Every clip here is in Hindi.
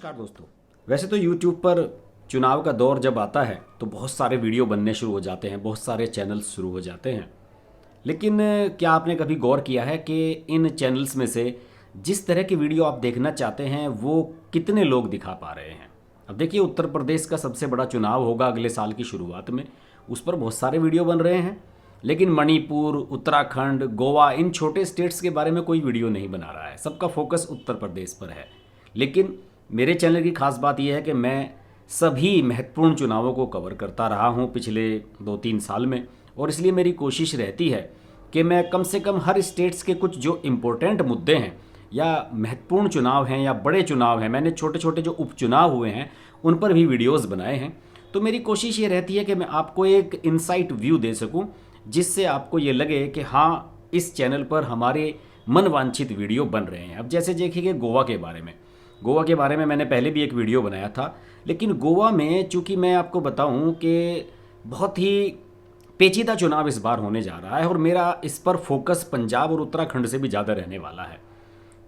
नमस्कार दोस्तों। वैसे तो YouTube पर चुनाव का दौर जब आता है तो बहुत सारे वीडियो बनने शुरू हो जाते हैं, बहुत सारे चैनल्स शुरू हो जाते हैं। लेकिन क्या आपने कभी गौर किया है कि इन चैनल्स में से जिस तरह की वीडियो आप देखना चाहते हैं वो कितने लोग दिखा पा रहे हैं? अब देखिए, उत्तर प्रदेश का सबसे बड़ा चुनाव होगा अगले साल की शुरुआत में, उस पर बहुत सारे वीडियो बन रहे हैं। लेकिन मणिपुर, उत्तराखंड, गोवा, इन छोटे स्टेट्स के बारे में कोई वीडियो नहीं बना रहा है। सबका फोकस उत्तर प्रदेश पर है। लेकिन मेरे चैनल की खास बात यह है कि मैं सभी महत्वपूर्ण चुनावों को कवर करता रहा हूं पिछले 2-3 साल में, और इसलिए मेरी कोशिश रहती है कि मैं कम से कम हर स्टेट्स के कुछ जो इम्पोर्टेंट मुद्दे हैं या महत्वपूर्ण चुनाव हैं या बड़े चुनाव हैं, मैंने छोटे छोटे जो उपचुनाव हुए हैं उन पर भी वीडियोस बनाए हैं। तो मेरी कोशिश ये रहती है कि मैं आपको एक इनसाइट व्यू दे सकूं, जिससे आपको ये लगे कि हाँ, इस चैनल पर हमारे मनवांछित वीडियो बन रहे हैं। अब जैसे देखिए गोवा के बारे में मैंने पहले भी एक वीडियो बनाया था। लेकिन गोवा में चूंकि मैं आपको बताऊं कि बहुत ही पेचीदा चुनाव इस बार होने जा रहा है, और मेरा इस पर फोकस पंजाब और उत्तराखंड से भी ज़्यादा रहने वाला है।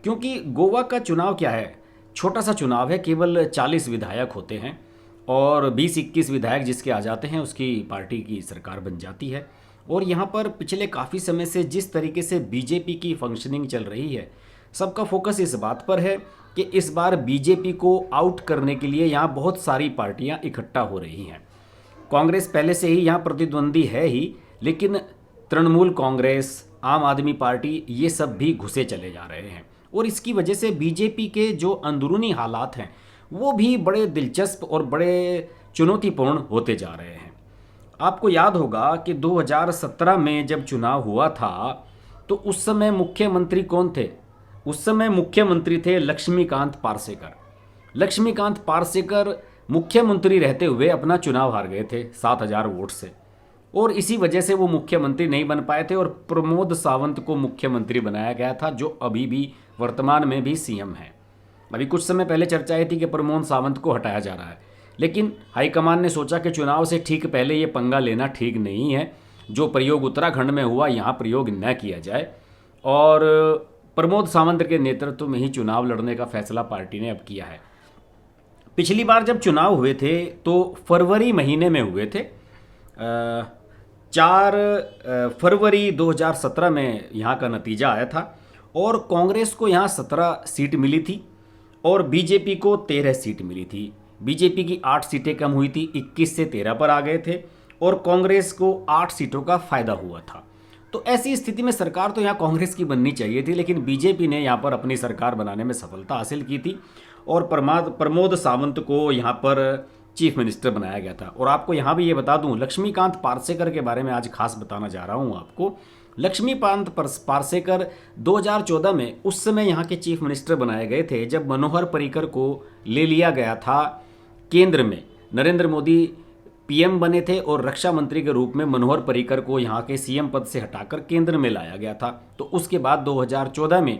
क्योंकि गोवा का चुनाव क्या है, छोटा सा चुनाव है, केवल 40 विधायक होते हैं और 20-21 विधायक जिसके आ जाते हैं उसकी पार्टी की सरकार बन जाती है। और यहाँ पर पिछले काफ़ी समय से जिस तरीके से बीजेपी की फंक्शनिंग चल रही है, सबका फोकस इस बात पर है कि इस बार बीजेपी को आउट करने के लिए यहाँ बहुत सारी पार्टियाँ इकट्ठा हो रही हैं। कांग्रेस पहले से ही यहाँ प्रतिद्वंदी है ही, लेकिन तृणमूल कांग्रेस, आम आदमी पार्टी, ये सब भी घुसे चले जा रहे हैं। और इसकी वजह से बीजेपी के जो अंदरूनी हालात हैं वो भी बड़े दिलचस्प और बड़े चुनौतीपूर्ण होते जा रहे हैं। आपको याद होगा कि 2017 में जब चुनाव हुआ था तो उस समय मुख्यमंत्री कौन थे? उस समय मुख्यमंत्री थे लक्ष्मीकांत पार्सेकर। लक्ष्मीकांत पार्सेकर मुख्यमंत्री रहते हुए अपना चुनाव हार गए थे 7,000 वोट से, और इसी वजह से वो मुख्यमंत्री नहीं बन पाए थे और प्रमोद सावंत को मुख्यमंत्री बनाया गया था, जो अभी भी वर्तमान में भी सीएम है। अभी कुछ समय पहले चर्चा आई थी कि प्रमोद सावंत को हटाया जा रहा है, लेकिन हाईकमान ने सोचा कि चुनाव से ठीक पहले ये पंगा लेना ठीक नहीं है। जो प्रयोग उत्तराखंड में हुआ यहाँ प्रयोग न किया जाए, और प्रमोद सावंत के नेतृत्व में ही चुनाव लड़ने का फैसला पार्टी ने अब किया है। पिछली बार जब चुनाव हुए थे तो फरवरी महीने में हुए थे। 4 फरवरी 2017 में यहाँ का नतीजा आया था, और कांग्रेस को यहाँ 17 सीट मिली थी और बीजेपी को 13 सीट मिली थी। बीजेपी की 8 सीटें कम हुई थी, 21 से 13 पर आ गए थे, और कांग्रेस को 8 सीटों का फायदा हुआ था। तो ऐसी स्थिति में सरकार तो यहाँ कांग्रेस की बननी चाहिए थी, लेकिन बीजेपी ने यहाँ पर अपनी सरकार बनाने में सफलता हासिल की थी और प्रमोद सावंत को यहाँ पर चीफ मिनिस्टर बनाया गया था। और आपको यहाँ भी ये बता दूँ, लक्ष्मीकांत पार्सेकर के बारे में आज खास बताना जा रहा हूँ आपको। लक्ष्मीकांत पार्सेकर 2014 में उस समय यहाँ के चीफ मिनिस्टर बनाए गए थे जब मनोहर पर्रिकर को ले लिया गया था केंद्र में। नरेंद्र मोदी पीएम बने थे और रक्षा मंत्री के रूप में मनोहर पर्रिकर को यहाँ के सीएम पद से हटाकर केंद्र में लाया गया था। तो उसके बाद 2014 में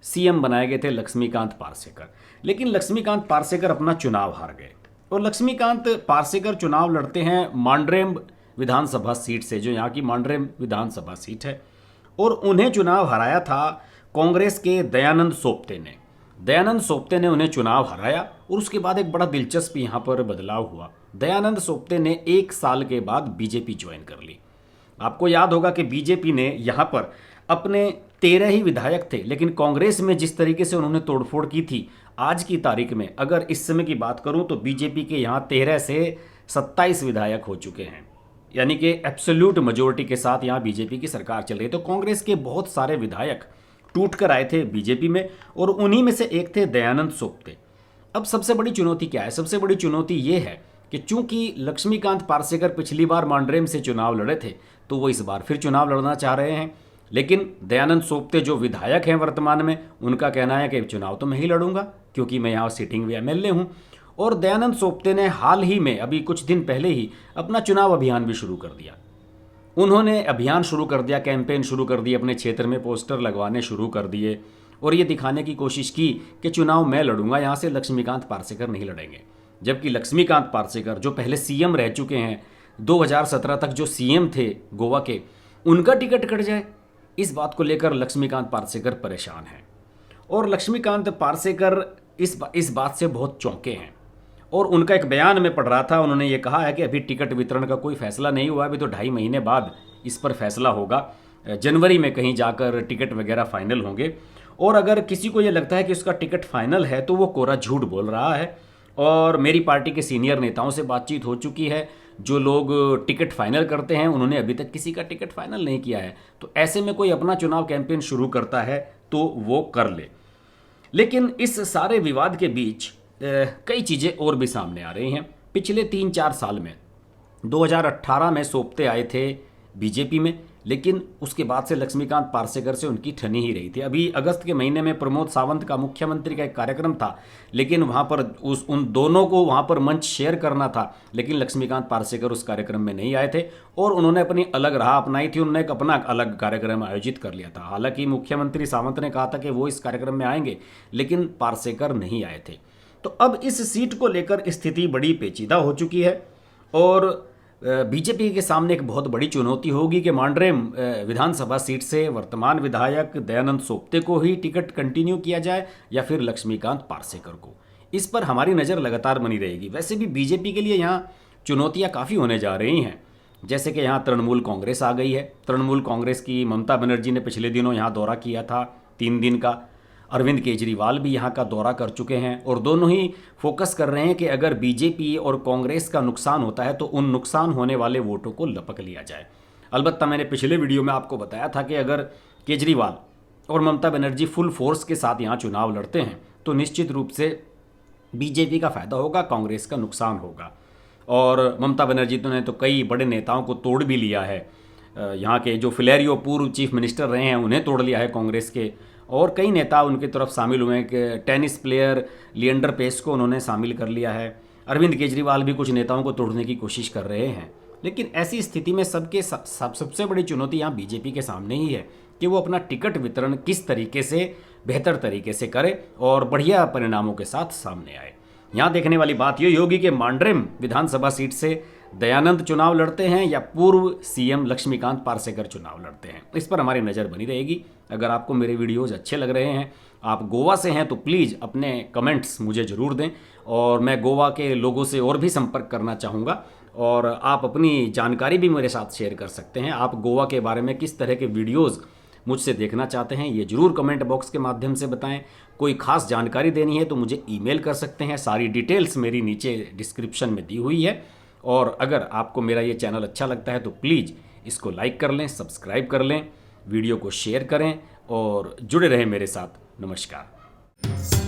सीएम बनाए गए थे लक्ष्मीकांत पार्सेकर। लेकिन लक्ष्मीकांत पार्सेकर अपना चुनाव हार गए, और लक्ष्मीकांत पार्सेकर चुनाव लड़ते हैं मांड्रेम विधानसभा सीट से, जो यहाँ की मांड्रेम विधानसभा सीट है, और उन्हें चुनाव हराया था कांग्रेस के दयानंद सोपते ने। दयानंद सोपते ने उन्हें चुनाव हराया, और उसके बाद एक बड़ा दिलचस्प यहाँ पर बदलाव हुआ। दयानंद सोपते ने 1 साल के बाद बीजेपी ज्वाइन कर ली। आपको याद होगा कि बीजेपी ने यहाँ पर अपने 13 ही विधायक थे, लेकिन कांग्रेस में जिस तरीके से उन्होंने तोड़फोड़ की थी, आज की तारीख में अगर इस समय की बात करूं तो बीजेपी के यहाँ 13 से 27 विधायक हो चुके हैं, यानी कि एब्सोल्यूट मेजोरिटी के साथ यहाँ बीजेपी की सरकार चल रही है। तो कांग्रेस के बहुत सारे विधायक टूट कर आए थे बीजेपी में, और उन्हीं में से एक थे दयानंद सोपते। अब सबसे बड़ी चुनौती क्या है? सबसे बड़ी चुनौती ये है कि चूंकि लक्ष्मीकांत पार्सेकर पिछली बार मांड्रेम से चुनाव लड़े थे, तो वो इस बार फिर चुनाव लड़ना चाह रहे हैं। लेकिन दयानंद सोपते जो विधायक हैं वर्तमान में, उनका कहना है कि चुनाव तो मैं ही लड़ूंगा क्योंकि मैं यहाँ सिटिंग एमएलए हूँ। और दयानंद सोपते ने हाल ही में, अभी कुछ दिन पहले ही, अपना चुनाव अभियान भी शुरू कर दिया। उन्होंने अभियान शुरू कर दिया, कैंपेन शुरू कर दिए, अपने क्षेत्र में पोस्टर लगवाने शुरू कर दिए, और ये दिखाने की कोशिश की कि चुनाव मैं लड़ूंगा, यहाँ से लक्ष्मीकांत पार्सेकर नहीं लड़ेंगे। जबकि लक्ष्मीकांत पार्सेकर जो पहले सीएम रह चुके हैं, 2017 तक जो सीएम थे गोवा के, उनका टिकट कट जाए, इस बात को लेकर लक्ष्मीकांत पार्सेकर परेशान हैं। और लक्ष्मीकांत पार्सेकर इस बात से बहुत चौंके हैं। और उनका एक बयान में पढ़ रहा था, उन्होंने ये कहा है कि अभी टिकट वितरण का कोई फैसला नहीं हुआ, अभी तो 2.5 महीने बाद इस पर फैसला होगा, जनवरी में कहीं जाकर टिकट वगैरह फाइनल होंगे। और अगर किसी को ये लगता है कि उसका टिकट फाइनल है तो वो कोरा झूठ बोल रहा है। और मेरी पार्टी के सीनियर नेताओं से बातचीत हो चुकी है, जो लोग टिकट फाइनल करते हैं उन्होंने अभी तक किसी का टिकट फाइनल नहीं किया है। तो ऐसे में कोई अपना चुनाव कैंपेन शुरू करता है तो वो कर ले। लेकिन इस सारे विवाद के बीच कई चीज़ें और भी सामने आ रही हैं। पिछले 3-4 साल में 2018 में सोपते आए थे बीजेपी में, लेकिन उसके बाद से लक्ष्मीकांत पार्सेकर से उनकी ठनी ही रही थी। अभी अगस्त के महीने में प्रमोद सावंत का मुख्यमंत्री का एक कार्यक्रम था, लेकिन वहाँ पर उन दोनों को वहाँ पर मंच शेयर करना था, लेकिन लक्ष्मीकांत पार्सेकर उस कार्यक्रम में नहीं आए थे और उन्होंने अपनी अलग राह अपनाई थी। उन्होंने एक अपना अलग कार्यक्रम आयोजित कर लिया था। हालांकि मुख्यमंत्री सावंत ने कहा था कि वो इस कार्यक्रम में आएंगे, लेकिन पार्सेकर नहीं आए थे। तो अब इस सीट को लेकर स्थिति बड़ी पेचीदा हो चुकी है और बीजेपी के सामने एक बहुत बड़ी चुनौती होगी कि मांडरेम विधानसभा सीट से वर्तमान विधायक दयानंद सोपते को ही टिकट कंटिन्यू किया जाए या फिर लक्ष्मीकांत पार्सेकर को। इस पर हमारी नज़र लगातार बनी रहेगी। वैसे भी बीजेपी के लिए यहाँ चुनौतियाँ काफ़ी होने जा रही हैं, जैसे कि यहाँ तृणमूल कांग्रेस आ गई है। तृणमूल कांग्रेस की ममता बनर्जी ने पिछले दिनों यहाँ दौरा किया था 3 दिन का। अरविंद केजरीवाल भी यहाँ का दौरा कर चुके हैं और दोनों ही फोकस कर रहे हैं कि अगर बीजेपी और कांग्रेस का नुकसान होता है तो उन नुकसान होने वाले वोटों को लपक लिया जाए। अलबत्ता मैंने पिछले वीडियो में आपको बताया था कि अगर केजरीवाल और ममता बनर्जी फुल फोर्स के साथ यहाँ चुनाव लड़ते हैं तो निश्चित रूप से बीजेपी का फायदा होगा, कांग्रेस का नुकसान होगा। और ममता बनर्जी ने तो कई बड़े नेताओं को तोड़ भी लिया है। यहाँ के जो फिलेरियो पूर्व चीफ मिनिस्टर रहे हैं उन्हें तोड़ लिया है कांग्रेस के, और कई नेता उनकी तरफ शामिल हुए हैं कि टेनिस प्लेयर लिएंडर पेस को उन्होंने शामिल कर लिया है। अरविंद केजरीवाल भी कुछ नेताओं को तोड़ने की कोशिश कर रहे हैं। लेकिन ऐसी स्थिति में सबसे बड़ी चुनौती यहाँ बीजेपी के सामने ही है कि वो अपना टिकट वितरण किस तरीके से बेहतर तरीके से करे और बढ़िया परिणामों के साथ सामने आए। यहाँ देखने वाली बात यही होगी कि मांडरेम विधानसभा सीट से दयानंद चुनाव लड़ते हैं या पूर्व सीएम लक्ष्मीकांत पार्सेकर चुनाव लड़ते हैं। इस पर हमारी नज़र बनी रहेगी। अगर आपको मेरे वीडियोज़ अच्छे लग रहे हैं, आप गोवा से हैं, तो प्लीज़ अपने कमेंट्स मुझे ज़रूर दें और मैं गोवा के लोगों से और भी संपर्क करना चाहूँगा। और आप अपनी जानकारी भी मेरे साथ शेयर कर सकते हैं। आप गोवा के बारे में किस तरह के वीडियोज़ मुझसे देखना चाहते हैं ये ज़रूर कमेंट बॉक्स के माध्यम से बताएं। कोई खास जानकारी देनी है तो मुझे ईमेल कर सकते हैं। सारी डिटेल्स मेरी नीचे डिस्क्रिप्शन में दी हुई है। और अगर आपको मेरा ये चैनल अच्छा लगता है तो प्लीज़ इसको लाइक कर लें, सब्सक्राइब कर लें, वीडियो को शेयर करें और जुड़े रहें मेरे साथ। नमस्कार।